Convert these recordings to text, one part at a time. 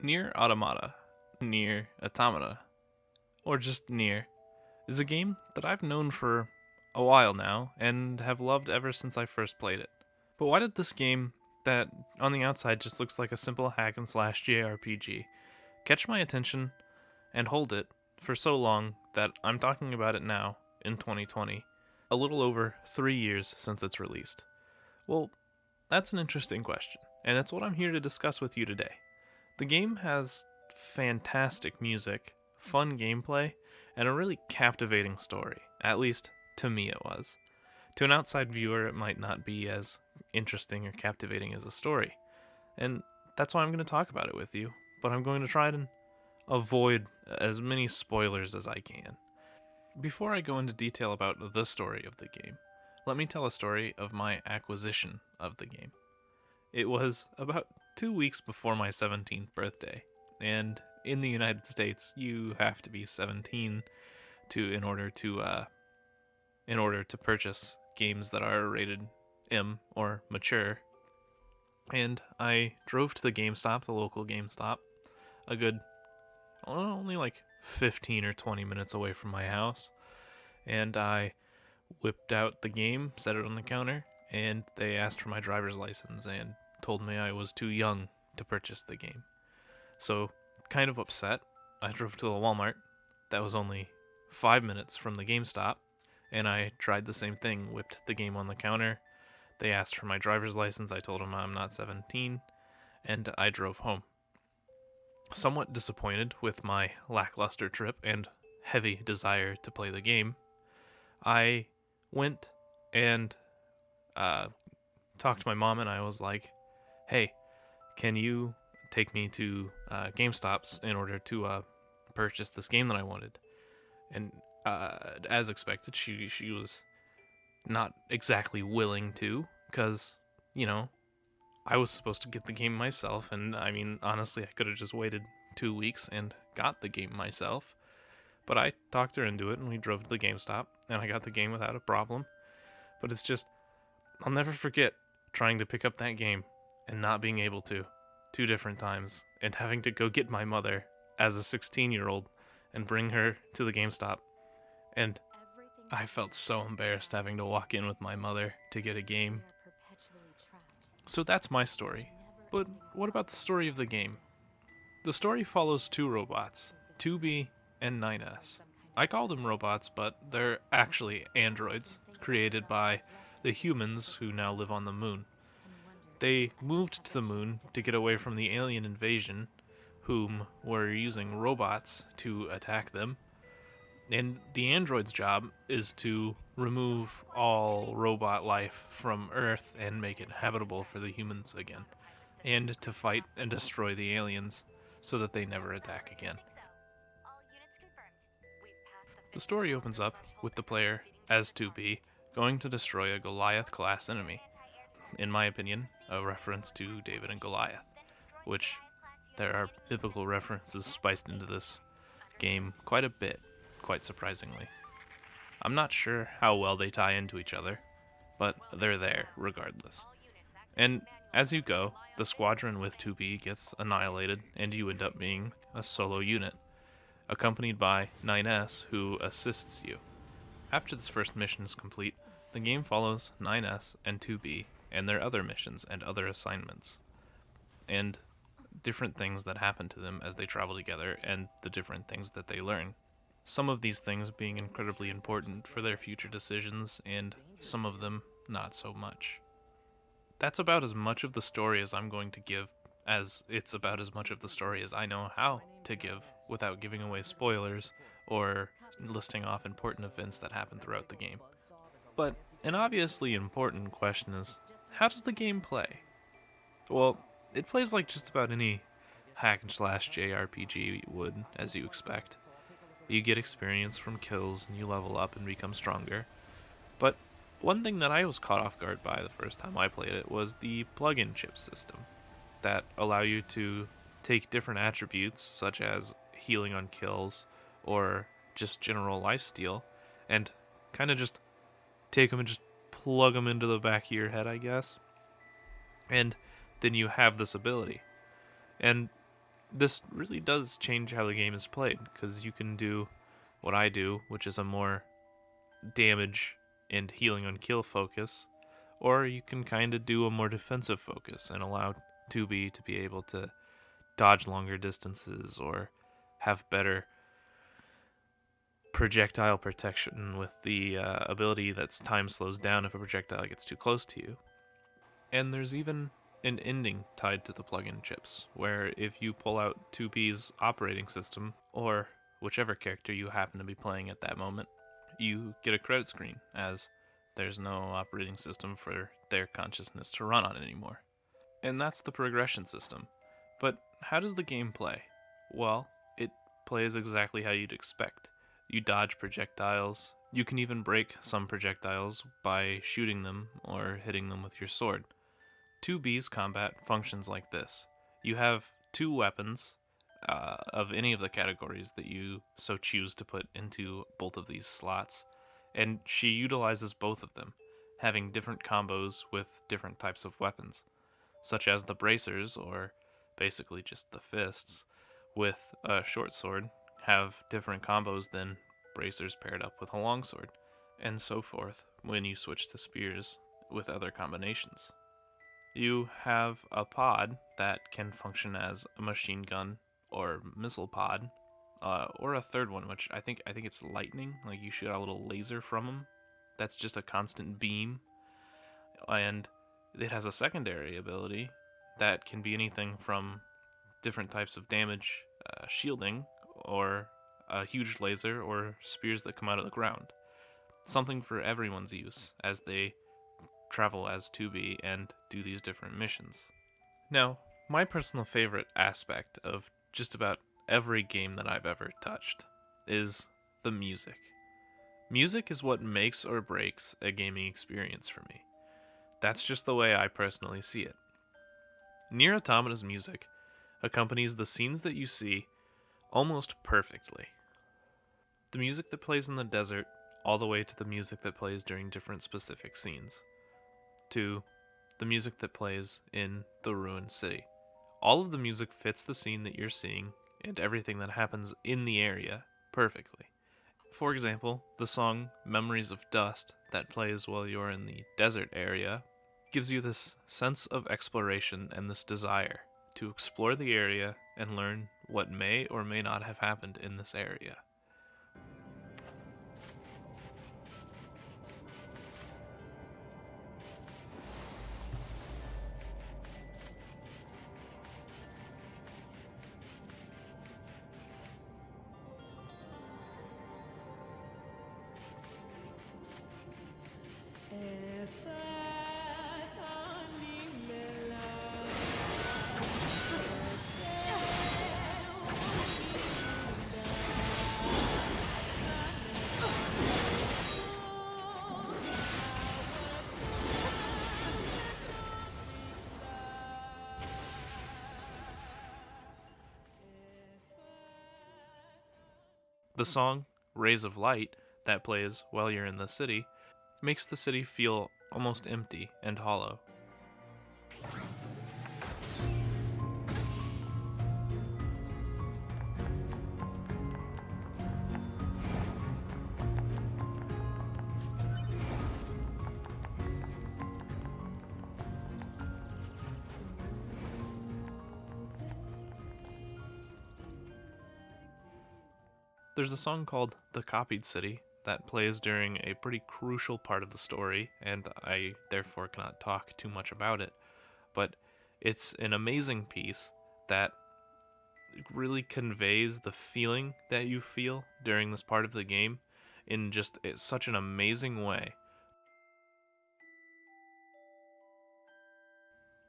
NieR Automata, NieR Automata, or just NieR, is a game that I've known for a while now and have loved ever since I first played it. But why did this game, that on the outside just looks like a simple hack and slash JRPG, catch my attention and hold it for so long that I'm talking about it now in 2020, a little over 3 years since it's released? Well, that's an interesting question, and it's what I'm here to discuss with you today. The game has fantastic music, fun gameplay, and a really captivating story. At least, to me, it was. To an outside viewer, it might not be as interesting or captivating as a story. And that's why I'm going to talk about it with you, but I'm going to try and avoid as many spoilers as I can. Before I go into detail about the story of the game, let me tell a story of my acquisition of the game. It was about 2 weeks before my 17th birthday, and in the United States, you have to be 17 to in order to purchase games that are rated M or mature. And I drove to the GameStop, the local GameStop, a good only like 15 or 20 minutes away from my house, and I whipped out the game, set it on the counter, and they asked for my driver's license and told me I was too young to purchase the game. So, kind of upset, I drove to the Walmart that was only 5 minutes from the GameStop, and I tried the same thing, whipped the game on the counter. They asked for my driver's license, I told them I'm not 17, and I drove home. Somewhat disappointed with my lackluster trip and heavy desire to play the game, I went and talked to my mom, and I was like, hey, can you take me to GameStops in order to purchase this game that I wanted? And as expected, she was not exactly willing to, because, you know, I was supposed to get the game myself, and I mean, honestly, I could have just waited 2 weeks and got the game myself. But I talked her into it, and we drove to the GameStop, and I got the game without a problem. But it's just, I'll never forget trying to pick up that game and not being able to, 2 different times, and having to go get my mother as a 16-year-old and bring her to the GameStop. And I felt so embarrassed having to walk in with my mother to get a game. So that's my story. But what about the story of the game? The story follows two robots, 2B and 9S. I call them robots, but they're actually androids, created by the humans who now live on the moon. They moved to the moon to get away from the alien invasion, whom were using robots to attack them. And the android's job is to remove all robot life from Earth and make it habitable for the humans again, and to fight and destroy the aliens so that they never attack again. The story opens up with the player, as 2B, going to destroy a Goliath-class enemy. In my opinion, a reference to David and Goliath, which there are biblical references spiced into this game quite a bit, quite surprisingly. I'm not sure how well they tie into each other, but they're there regardless. And as you go, the squadron with 2B gets annihilated, and you end up being a solo unit, accompanied by 9S, who assists you. After this first mission is complete, the game follows 9S and 2B and their other missions and other assignments, and different things that happen to them as they travel together, and the different things that they learn. Some of these things being incredibly important for their future decisions, and some of them not so much. That's about as much of the story as I'm going to give, as it's about as much of the story as I know how to give without giving away spoilers or listing off important events that happen throughout the game. But an obviously important question is, how does the game play? Well, it plays like just about any hack and slash JRPG would, as you expect. You get experience from kills and you level up and become stronger. But one thing that I was caught off guard by the first time I played it was the plug-in chip system that allow you to take different attributes, such as healing on kills or just general lifesteal, and kind of just take them and just plug them into the back of your head, I guess. And then you have this ability. And This really does change how the game is played, because you can do what I do, which is a more damage and healing on kill focus, or you can kind of do a more defensive focus and allow 2B to be able to dodge longer distances or have better projectile protection with the ability that's time slows down if a projectile gets too close to you. And there's even an ending tied to the plugin chips, where if you pull out 2B's operating system, or whichever character you happen to be playing at that moment, you get a credit screen, as there's no operating system for their consciousness to run on anymore. And that's the progression system. But how does the game play? Well, it plays exactly how you'd expect. You dodge projectiles. You can even break some projectiles by shooting them or hitting them with your sword. 2B's combat functions like this: you have two weapons of any of the categories that you so choose to put into both of these slots, and she utilizes both of them, having different combos with different types of weapons, such as the bracers, or basically just the fists, with a short sword, have different combos than bracers paired up with a longsword, and so forth when you switch to spears with other combinations. You have a pod that can function as a machine gun or missile pod, or a third one, which I think it's lightning. Like you shoot a little laser from them. That's just a constant beam, and it has a secondary ability that can be anything from different types of damage, shielding, or a huge laser, or spears that come out of the ground. Something for everyone's use as they travel as 2B and do these different missions. Now, my personal favorite aspect of just about every game that I've ever touched is the music. Music is what makes or breaks a gaming experience for me. That's just the way I personally see it. NieR Automata's music accompanies the scenes that you see almost perfectly. The music that plays in the desert, all the way to the music that plays during different specific scenes, to the music that plays in the ruined city. All of the music fits the scene that you're seeing and everything that happens in the area perfectly. For example, the song Memories of Dust that plays while you're in the desert area gives you this sense of exploration and this desire to explore the area and learn what may or may not have happened in this area. The song Rays of Light that plays while you're in the city makes the city feel almost empty and hollow. There's a song called The Copied City that plays during a pretty crucial part of the story, and I therefore cannot talk too much about it, but it's an amazing piece that really conveys the feeling that you feel during this part of the game in just such an amazing way.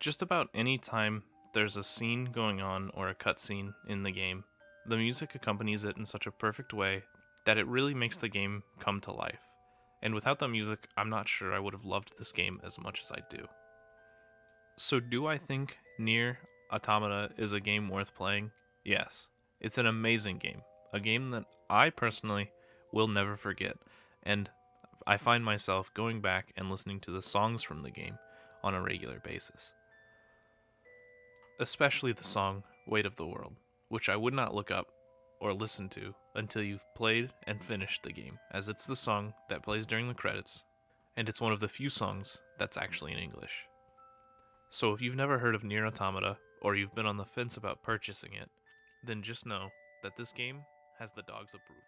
Just about any time there's a scene going on or a cutscene in the game, the music accompanies it in such a perfect way that it really makes the game come to life. And without the music, I'm not sure I would have loved this game as much as I do. So, do I think NieR Automata is a game worth playing? Yes. It's an amazing game. A game that I personally will never forget. And I find myself going back and listening to the songs from the game on a regular basis. Especially the song Weight of the World. which I would not look up or listen to until you've played and finished the game, as it's the song that plays during the credits, and it's one of the few songs that's actually in English. So if you've never heard of NieR Automata, or you've been on the fence about purchasing it, then just know that this game has the Dawg's approval.